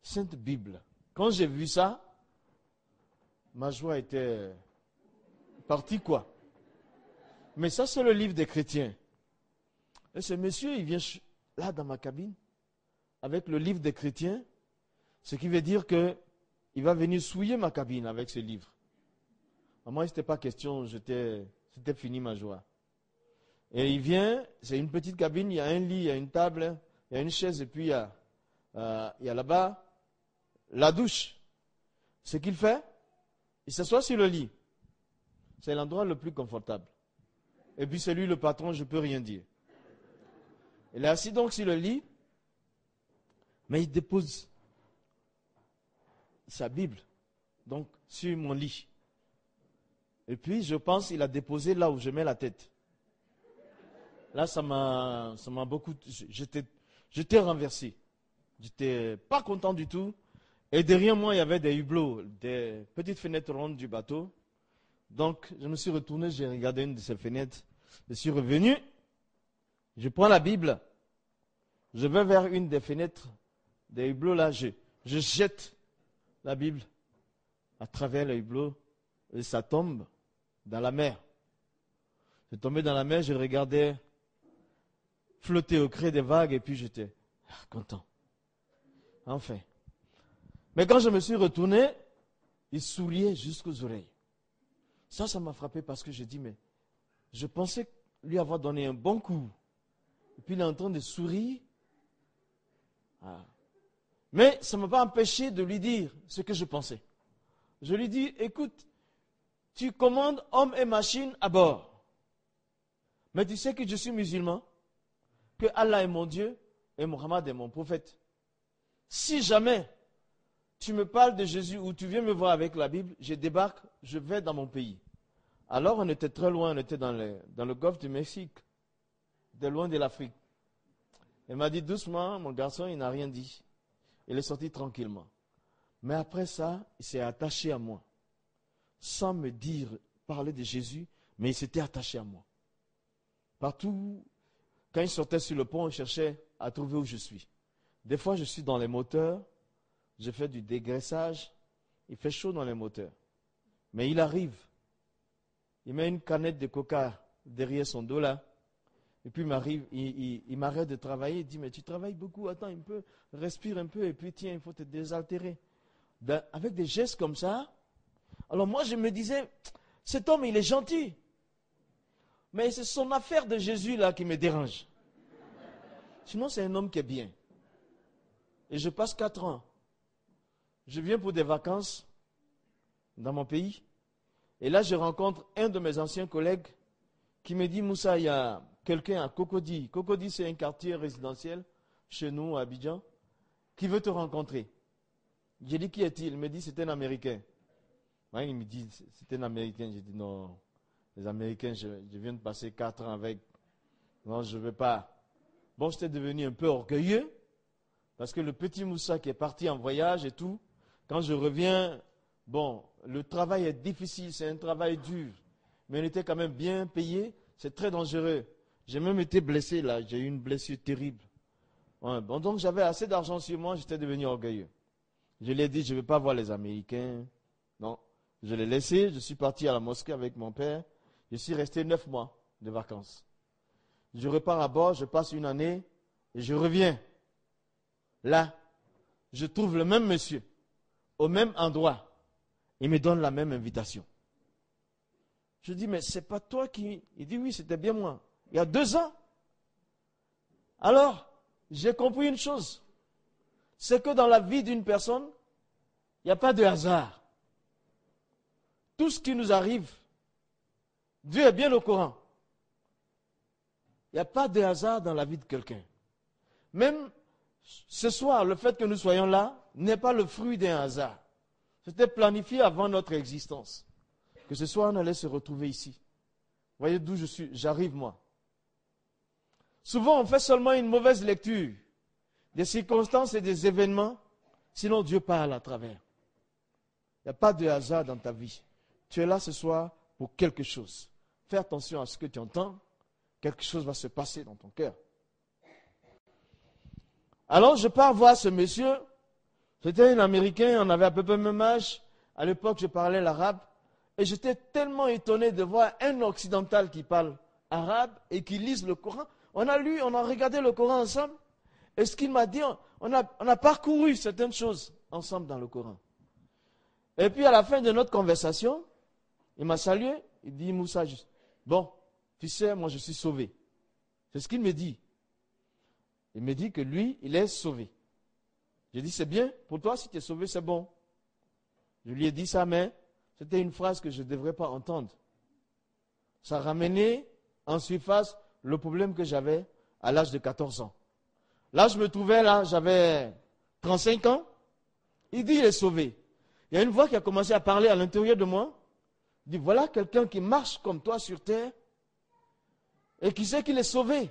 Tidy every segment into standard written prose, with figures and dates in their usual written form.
Sainte Bible. Quand j'ai vu ça, ma joie était partie quoi. Mais ça, c'est le livre des chrétiens. Et ce monsieur, il vient là dans ma cabine, avec le livre des chrétiens, ce qui veut dire qu'il va venir souiller ma cabine avec ce livre. Moi, il n'était pas question, c'était fini ma joie. Et il vient, c'est une petite cabine, il y a un lit, il y a une table, il y a une chaise, et puis il y a là-bas la douche. Ce qu'il fait, il s'assoit sur le lit. C'est l'endroit le plus confortable. Et puis c'est lui le patron, je ne peux rien dire. Il est assis donc sur le lit, mais il dépose sa Bible, donc sur mon lit. Et puis je pense qu'il a déposé là où je mets la tête. Là, ça m'a beaucoup... J'étais renversé. J'étais pas content du tout. Et derrière moi, il y avait des hublots, des petites fenêtres rondes du bateau. Donc, je me suis retourné, j'ai regardé une de ces fenêtres. Je suis revenu. Je prends la Bible. Je vais vers une des fenêtres des hublots là. Je jette la Bible à travers les hublots et ça tombe dans la mer. C'est tombé dans la mer, je regardais flotter au creux des vagues et puis j'étais content. Enfin. Mais quand je me suis retourné, il souriait jusqu'aux oreilles. Ça m'a frappé parce que j'ai dit, mais je pensais lui avoir donné un bon coup. Et puis il est en train de sourire. Ah. Mais ça ne m'a pas empêché de lui dire ce que je pensais. Je lui dis, écoute, tu commandes hommes et machines à bord. Mais tu sais que je suis musulman, que Allah est mon Dieu et Mohammed est mon prophète. Si jamais tu me parles de Jésus ou tu viens me voir avec la Bible, je débarque, je vais dans mon pays. Alors on était très loin, on était dans le golfe du Mexique, de loin de l'Afrique. Il m'a dit doucement, mon garçon, il n'a rien dit. Il est sorti tranquillement. Mais après ça, il s'est attaché à moi. Sans me dire, parler de Jésus, mais il s'était attaché à moi. Partout, quand il sortait sur le pont, il cherchait à trouver où je suis. Des fois, je suis dans les moteurs, je fais du dégraissage, il fait chaud dans les moteurs. Mais il arrive, il met une canette de coca derrière son dos là, et puis il m'arrête de travailler, il dit, mais tu travailles beaucoup, attends un peu, respire un peu, et puis tiens, il faut te désaltérer. Avec des gestes comme ça, alors moi je me disais, cet homme il est gentil, mais c'est son affaire de Jésus là qui me dérange. Sinon c'est un homme qui est bien. Et je passe 4 ans. Je viens pour des vacances dans mon pays. Et là, je rencontre un de mes anciens collègues qui me dit, Moussa, il y a quelqu'un à Cocody. Cocody, c'est un quartier résidentiel chez nous, à Abidjan, qui veut te rencontrer. J'ai dit, qui est-il? Il me dit, c'est un Américain. Ouais, il me dit, c'est un Américain. J'ai dit, non, les Américains, je viens de passer 4 ans avec. Non, je ne veux pas. Bon, j'étais devenu un peu orgueilleux, parce que le petit Moussa qui est parti en voyage et tout, quand je reviens, bon, le travail est difficile, c'est un travail dur, mais on était quand même bien payé, c'est très dangereux. J'ai même été blessé là, j'ai eu une blessure terrible. Ouais, bon, donc j'avais assez d'argent sur moi, j'étais devenu orgueilleux. Je lui ai dit, je ne veux pas voir les Américains. Non, je l'ai laissé, je suis parti à la mosquée avec mon père, je suis resté 9 mois de vacances. Je repars à bord, je passe une année et je reviens. Là, je trouve le même monsieur, au même endroit. Il me donne la même invitation. Je dis, mais c'est pas toi qui... Il dit, oui, c'était bien moi. Il y a 2 ans. Alors, j'ai compris une chose. C'est que dans la vie d'une personne, il n'y a pas de hasard. Tout ce qui nous arrive, Dieu est bien au courant. Il n'y a pas de hasard dans la vie de quelqu'un. Même ce soir, le fait que nous soyons là n'est pas le fruit d'un hasard. C'était planifié avant notre existence. Que ce soir, on allait se retrouver ici. Vous voyez d'où j'arrive moi. Souvent, on fait seulement une mauvaise lecture des circonstances et des événements, sinon Dieu parle à travers. Il n'y a pas de hasard dans ta vie. Tu es là ce soir pour quelque chose. Fais attention à ce que tu entends. Quelque chose va se passer dans ton cœur. Alors je pars voir ce monsieur. C'était un Américain, on avait à peu près le même âge. À l'époque, je parlais l'arabe. Et j'étais tellement étonné de voir un occidental qui parle arabe et qui lise le Coran. On a lu, on a regardé le Coran ensemble. Et ce qu'il m'a dit, on a parcouru certaines choses ensemble dans le Coran. Et puis à la fin de notre conversation, il m'a salué. Il dit, Moussa, bon, tu sais, moi je suis sauvé. C'est ce qu'il me dit. Il me dit que lui, il est sauvé. J'ai dit, c'est bien, pour toi, si tu es sauvé, c'est bon. Je lui ai dit ça, mais c'était une phrase que je ne devrais pas entendre. Ça ramenait en surface le problème que j'avais à l'âge de 14 ans. Là, je me trouvais là, j'avais 35 ans. Il dit, il est sauvé. Il y a une voix qui a commencé à parler à l'intérieur de moi. Il dit, voilà quelqu'un qui marche comme toi sur terre et qui sait qu'il est sauvé.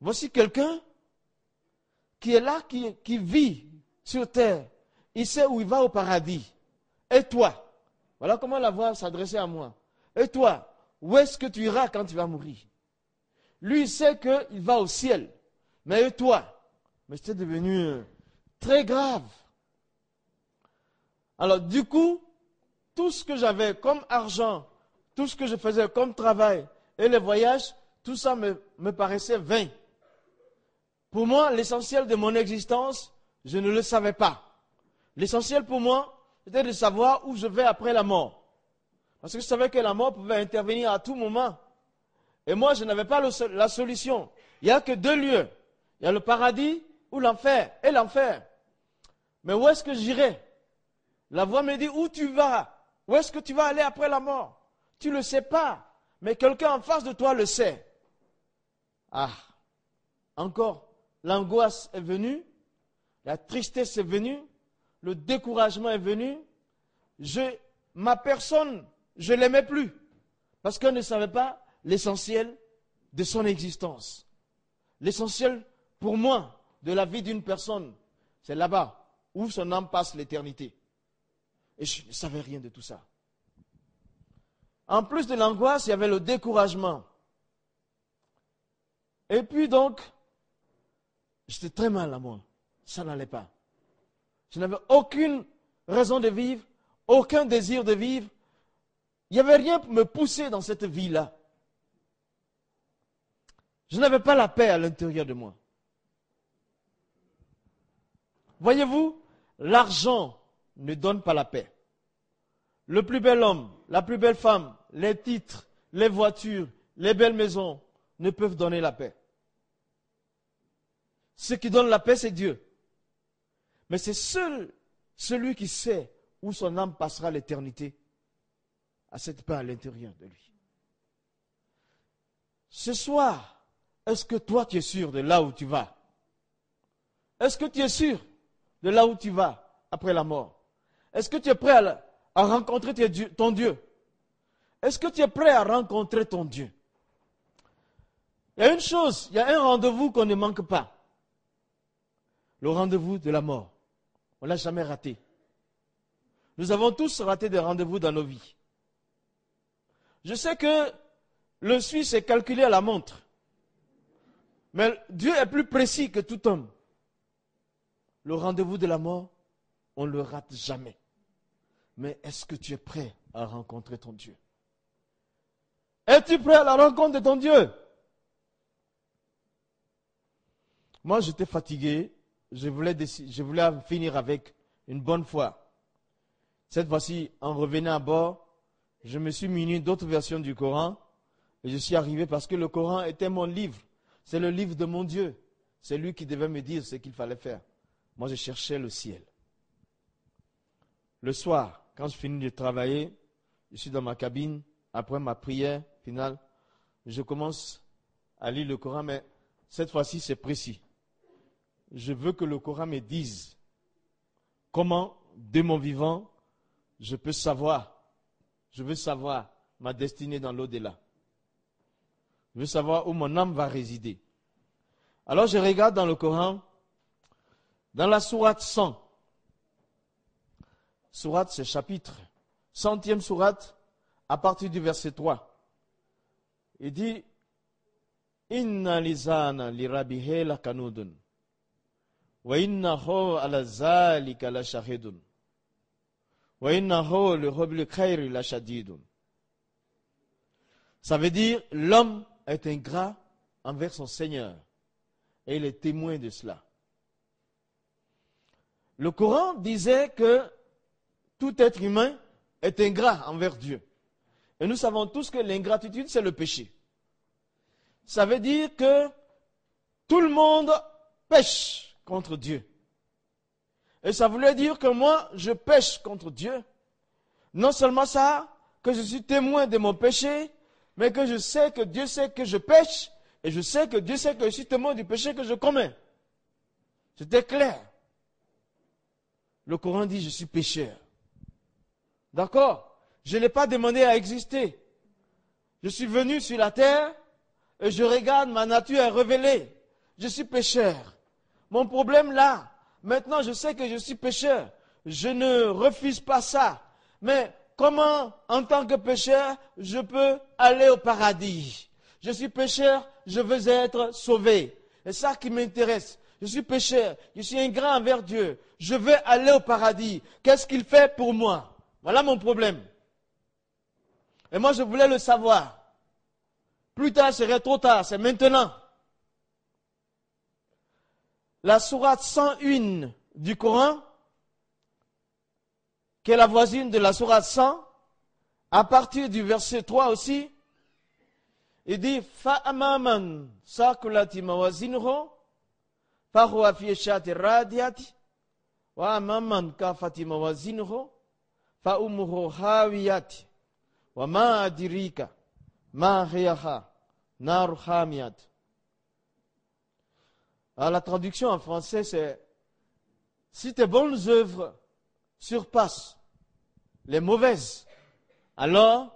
Voici quelqu'un qui est là, qui vit sur terre. Il sait où il va au paradis. Et toi? Voilà comment la voix s'adressait à moi. Et toi, où est-ce que tu iras quand tu vas mourir? Lui, il sait qu'il va au ciel. Mais et toi? Mais c'était devenu très grave. Alors du coup, tout ce que j'avais comme argent, tout ce que je faisais comme travail et les voyages, tout ça me paraissait vain. Pour moi, l'essentiel de mon existence, je ne le savais pas. L'essentiel pour moi, c'était de savoir où je vais après la mort. Parce que je savais que la mort pouvait intervenir à tout moment. Et moi, je n'avais pas la solution. Il n'y a que deux lieux. Il y a le paradis ou l'enfer. Et l'enfer. Mais où est-ce que j'irai? La voix me dit, où tu vas? Où est-ce que tu vas aller après la mort? Tu ne le sais pas. Mais quelqu'un en face de toi le sait. Ah, encore, l'angoisse est venue, la tristesse est venue, le découragement est venu. Ma personne, je ne l'aimais plus. Parce qu'on ne savait pas l'essentiel de son existence. L'essentiel pour moi de la vie d'une personne, c'est là-bas où son âme passe l'éternité. Et je ne savais rien de tout ça. En plus de l'angoisse, il y avait le découragement. Et puis donc, j'étais très mal à moi. Ça n'allait pas. Je n'avais aucune raison de vivre, aucun désir de vivre. Il n'y avait rien pour me pousser dans cette vie-là. Je n'avais pas la paix à l'intérieur de moi. Voyez-vous, l'argent ne donne pas la paix. Le plus bel homme, la plus belle femme, les titres, les voitures, les belles maisons ne peuvent donner la paix. Ce qui donne la paix, c'est Dieu. Mais c'est seul celui qui sait où son âme passera l'éternité à cette paix à l'intérieur de lui. Ce soir, est-ce que toi tu es sûr de là où tu vas? Est-ce que tu es sûr de là où tu vas après la mort? Est-ce que tu es prêt à rencontrer ton Dieu? Est-ce que tu es prêt à rencontrer ton Dieu? Il y a une chose, il y a un rendez-vous qu'on ne manque pas. Le rendez-vous de la mort. On ne l'a jamais raté. Nous avons tous raté des rendez-vous dans nos vies. Je sais que le Suisse est calculé à la montre. Mais Dieu est plus précis que tout homme. Le rendez-vous de la mort, on ne le rate jamais. Mais est-ce que tu es prêt à rencontrer ton Dieu? Es-tu prêt à la rencontre de ton Dieu? Moi, j'étais fatigué. Je voulais finir avec une bonne foi. Cette fois-ci, en revenant à bord, je me suis muni d'autres versions du Coran et je suis arrivé parce que le Coran était mon livre. C'est le livre de mon Dieu. C'est lui qui devait me dire ce qu'il fallait faire. Moi, je cherchais le ciel. Le soir, quand je finis de travailler, je suis dans ma cabine, après ma prière finale, je commence à lire le Coran, mais cette fois-ci, c'est précis. Je veux que le Coran me dise comment, de mon vivant, je veux savoir ma destinée dans l'au-delà. Je veux savoir où mon âme va résider. Alors je regarde dans le Coran, dans la sourate 100. Sourate, c'est chapitre. 100e sourate, à partir du verset 3. Il dit, Inna lisana li rabbihi lakanudun. وَإِنَّهُ عَلَى ذَلِكَ لَشَهِيدٌ وَإِنَّهُ لِحُبِّ الْخَيْرِ لَشَدِيدٌ. Ça veut dire, l'homme est ingrat envers son Seigneur. Et il est témoin de cela. Le Coran disait que tout être humain est ingrat envers Dieu. Et nous savons tous que l'ingratitude, c'est le péché. Ça veut dire que tout le monde pêche contre Dieu. Et ça voulait dire que moi, je pêche contre Dieu. Non seulement ça, que je suis témoin de mon péché, mais que je sais que Dieu sait que je pêche, et je sais que Dieu sait que je suis témoin du péché que je commets. C'était clair. Le Coran dit, je suis pécheur. D'accord? Je n'ai pas demandé à exister. Je suis venu sur la terre, et je regarde, ma nature est révélée. Je suis pécheur. Mon problème là, maintenant je sais que je suis pécheur. Je ne refuse pas ça. Mais comment, en tant que pécheur, je peux aller au paradis? Je suis pécheur, je veux être sauvé. C'est ça qui m'intéresse. Je suis pécheur, je suis ingrat envers Dieu. Je veux aller au paradis. Qu'est-ce qu'il fait pour moi? Voilà mon problème. Et moi, je voulais le savoir. Plus tard, ce serait trop tard, c'est maintenant. La sourate 101 du Coran, qui est la voisine de la sourate 100, à partir du verset 3 aussi, il dit فَأَمَامًا سَاكُلَتِ مَوَازِنُهُ فَهُوَ فِي عِيشَةٍ رَاضِيَةٍ وَأَمَامًا كَافَّتِ مَوَازِنُهُ فَأُمُّهُ هَاوِيَةٌ وَمَا أَدْرَاكَ مَا هِيَهَا نَارٌ حَامِيَةٌ. Alors la traduction en français c'est: si tes bonnes œuvres surpassent les mauvaises, alors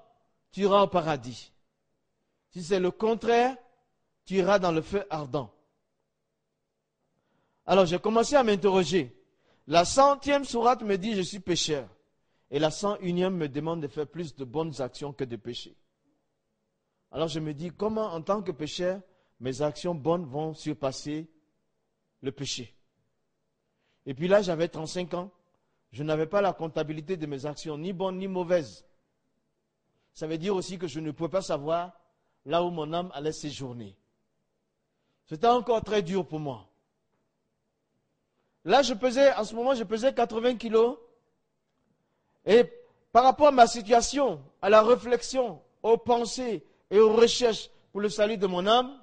tu iras au paradis. Si c'est le contraire, tu iras dans le feu ardent. Alors j'ai commencé à m'interroger. La 100e sourate me dit je suis pécheur. Et la 101e me demande de faire plus de bonnes actions que de péchés. Alors je me dis, comment en tant que pécheur, mes actions bonnes vont surpasser le péché? Et puis là, j'avais 35 ans. Je n'avais pas la comptabilité de mes actions, ni bonnes ni mauvaises. Ça veut dire aussi que je ne pouvais pas savoir là où mon âme allait séjourner. C'était encore très dur pour moi. Là, en ce moment, je pesais 80 kilos. Et par rapport à ma situation, à la réflexion, aux pensées et aux recherches pour le salut de mon âme,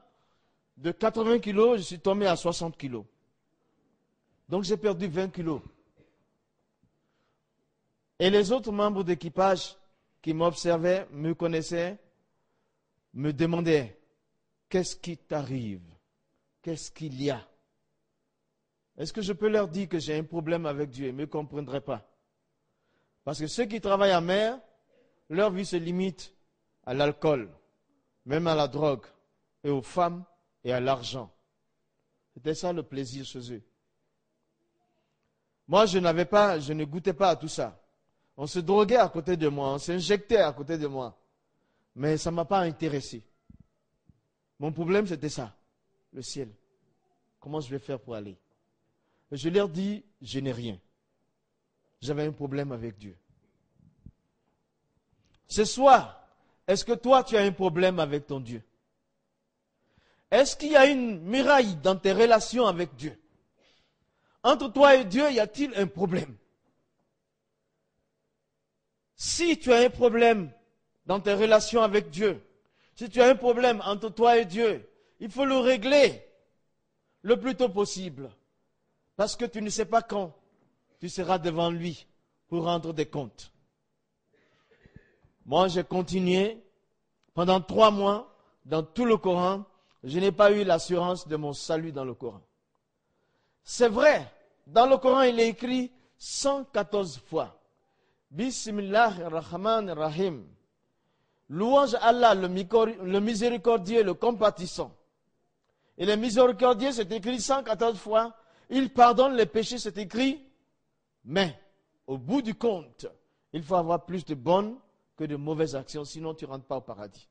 de 80 kilos, je suis tombé à 60 kilos. Donc j'ai perdu 20 kilos. Et les autres membres d'équipage qui m'observaient, me connaissaient, me demandaient: qu'est-ce qui t'arrive? Qu'est-ce qu'il y a? Est-ce que je peux leur dire que j'ai un problème avec Dieu? Ils ne me comprendraient pas. Parce que ceux qui travaillent en mer, leur vie se limite à l'alcool, même à la drogue, et aux femmes et à l'argent. C'était ça le plaisir chez eux. Moi, je ne goûtais pas à tout ça. On se droguait à côté de moi, on s'injectait à côté de moi. Mais ça ne m'a pas intéressé. Mon problème, c'était ça, le ciel. Comment je vais faire pour aller? Et je leur dis, je n'ai rien. J'avais un problème avec Dieu. Ce soir, est-ce que toi, tu as un problème avec ton Dieu? Est-ce qu'il y a une muraille dans tes relations avec Dieu? Entre toi et Dieu, y a-t-il un problème? Si tu as un problème dans tes relations avec Dieu, si tu as un problème entre toi et Dieu, il faut le régler le plus tôt possible. Parce que tu ne sais pas quand tu seras devant lui pour rendre des comptes. Moi, j'ai continué pendant 3 mois dans tout le Coran. Je n'ai pas eu l'assurance de mon salut dans le Coran. C'est vrai, dans le Coran, il est écrit 114 fois. Bismillahirrahmanirrahim. Louange à Allah, le miséricordieux, le compatissant. Et le miséricordieux, c'est écrit 114 fois. Il pardonne les péchés, c'est écrit. Mais, au bout du compte, il faut avoir plus de bonnes que de mauvaises actions, sinon tu ne rentres pas au paradis.